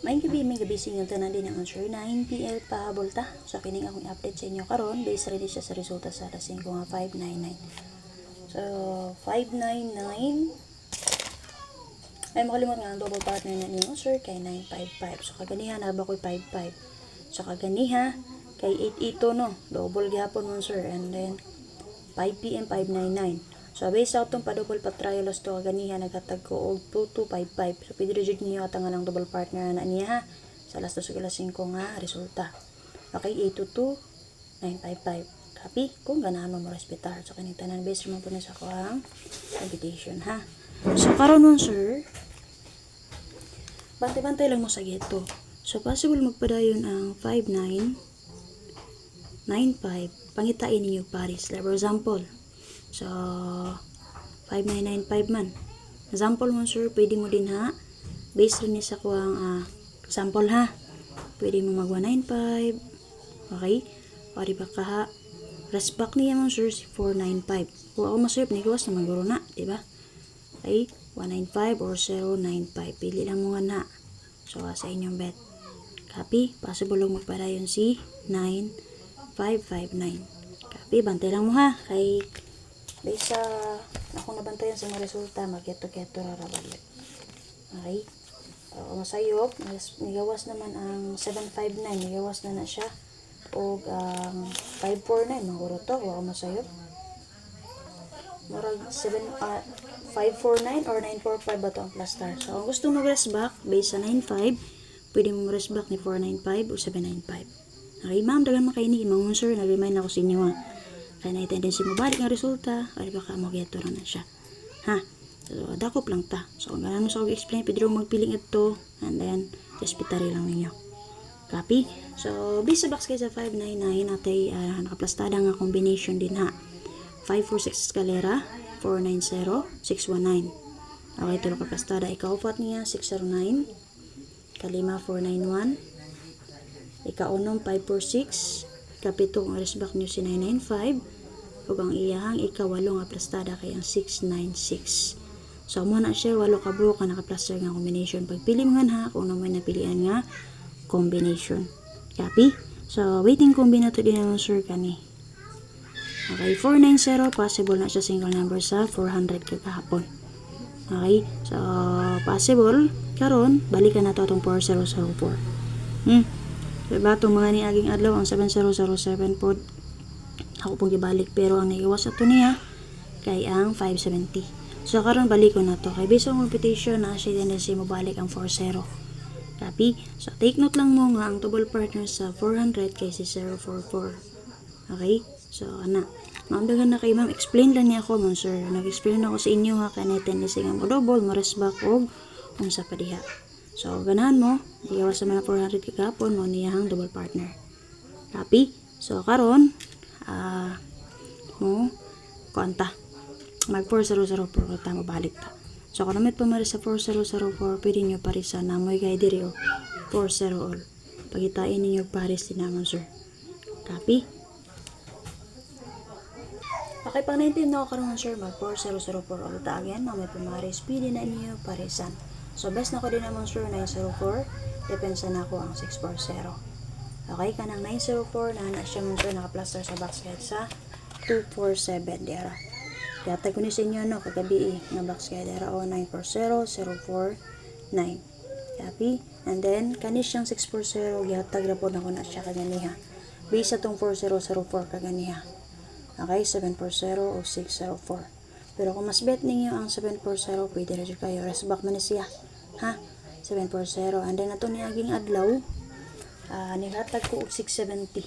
May gabi sing tanan din ang sure 9 PM pahabol ta. So kining akong update sa inyo karon based ready siya sa resulta sa alas 5 nga 599. So 599 ay makalimot nga ang double partner na niyo sir kay 955. So kaganiha na ba ko'y 55. So kaganiha kay 88 no. Double gyapon mo sir and then 5 PM 599. So based out tong pa-double pa-trial to kaganiha naghatag ko og 2255. So pwede jud niyo atangan ang double partner na niya ha. Sa alas 2 alas 5 nga resulta. Okay 822 955. Copy kung ganahan mo respetar. So kaning tanan based mo po na sa ko ang invitation ha. So karon nun sir bantay-bantay lang mo sa geto. So possible magpadayon ang 5995 pangitain ninyo pares. Like for example, so 5995 man. Example mo sir, pwede mo din ha. Based rin sa kuang sample ha. Pwede mo mag 195. Okay? O diba ka ha. Rest back niya mo sir si 495. Kung ako masayop, nigawas na maguro na. Diba? Okay? 195 or 095. Pili lang mo nga na. So sa inyong bet. Copy. Possible lang magpadayon si 9559. Copy. Bantay lang mo ha. Kay based sa ako nabantayan sa mga resulta, magketo-keto rarabalik. Okay? Masayop. Nigawas naman ang 759. Nigawas na siya. O 549. Maguro to. Huwag masayop. Marag 549 or 945 ba ito ang plus star. So, kung gusto mo rest back, based sa 95, pwede mo rest back ni 495 o 795. Okay, ma'am, dagan makaini. Mga sir, nag-remind ako sa inyo ha. Kaya na-tendency mo balik ang resulta, kaya baka mag-geto na siya. Ha? So, dakop lang ta. So, kung gano'n mo sa explain, pwede rin magpiling ito, and then, respetary lang ninyo. Copy? So, based sa box kayo sa 599, atay nakaplastada nga combination din ha. 546 escalera, 490, 619. Okay, ito nakaplastada. Ika-upat niya, 609. Kalima, 491. Ika-unom, 546. Ika-pito, ang resback niyo si 995. Ug ang iyahang ika-walong aplastada kay ang 696. So, muna siya, walo ka buo ka nakaplaster nga combination. Pagpili mo nga ha, kung naman napilian nga combination. Copy? So, waiting combinato din naman sir kani. Okay, 490, possible na siya single number sa 400 kagahapon. Okay, so possible, karon balikan na ito itong 4004. Diba itong mga niaging adlaw, ang 7007 po, ako pong gibalik, pero ang naiwas ito niya, kay ang 570. So karon balik ko na to kay based on computation na siya tendency mo balik ang 40. Copy? So take note lang mo nga ang double partner sa 400 kay si 044. Okay? So, maamdagan na kay ma'am, explain lang niya ako, ma'am sir. Nag-explain ako sa inyo ha, kaya na-tendency nga mo double, maresback o unsa pa diha. So, ganahan mo, iyawas naman na 400 kagapon, mo niyahang double partner. Copy? So, karon mo, konta. Mag 4004, kata mo balik ta. So, kung namit pa mari sa 4004, pwede nyo parisa na mo'y kay diri o 40 all. Pagitain ninyo paris din naman sir. Copy? Okay, pang 19 na ako karoon sir, mag 4004 all ta again, may pumaris, pwede na niyo parisan. So, best na ko din naman sir, 904, depensa na ako ang 640. Okay, kanang 904, na siya mong sir, naka-plaster sa box head sa 247, diara. Kaya ko ni sa inyo, no, kagabi na box head, diara o 940049. Copy, and then, kanis siyang 640, gihatag rapod na ko na siya kaganiha. Base sa itong 4004 kaganiha. Okay, 740 o 604. Pero kung mas bet ninyo ang 740, pwede rin kayo. Rest back man siya. Ha? 740. And then, ito niyaging adlaw, nilatag ko og 670.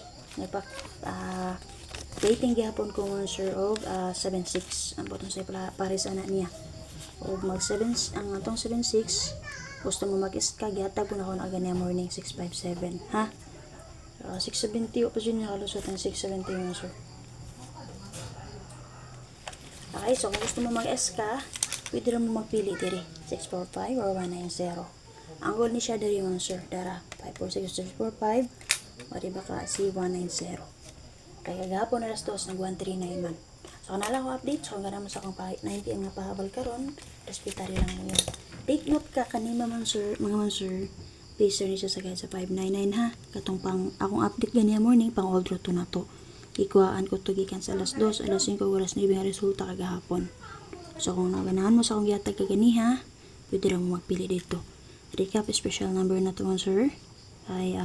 Waiting gihapon ko mo sir og 76. Ang botong sa pares ana niya. Og mag 7, ang atong 76, gusto mo mag-iska, gihatag ko na ko na agad niya morning 657. Ha? 670, o pa dyan niya kalusot ang 670 mo sir. Okay, so kung gusto mo mag-SK, pwede rin mo magpili diri 645 or 190. Ang goal ni siya diri mo sir, dara 546 645 o diba ka si 190. Kaya gahapon na rastos nag 139 man. So kanala ko update, so gana mo sa akong 90 nga pahabal karon, respetary lang niyo. Take note ka kanima man sir, mga man sir, Base ni siya sa guide sa 599 ha. Katong pang akong update ganiya morning pang old route na to. Ikuhaan ko to gikan sa alas 2, alas 5, alas 9 nga resulta kagahapon. So kung naganahan mo sa akong gihatag kagani ha, pwede ra mo magpili dito. Recap special number na to sir ay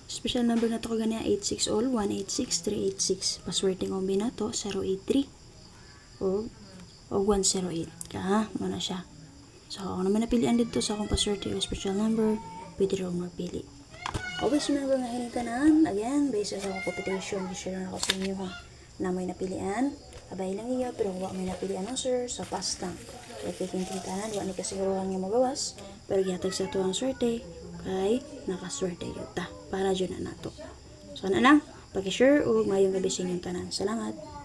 special number na to kagani 86 all 186386. Password ng kombi na to 083 o 108 ka ha, mo na siya. So kung naman napilian dito sa akong password o special number, pwede rin magpili. Always remember nga hinitanan, again, based sa akong computation, i-share na ako sa inyo ha, na may napilian, abay lang iya, pero wala may napilian no sir, sa pastang. Kaya kikintintanan, wala ni kasiguruhan nga magawas, pero gihatag sa tuwang swerte, kay nakaswerte yun ta, para dyan na nato. So na lang, pag-share o mayong gabi sa inyong tanan. Salamat!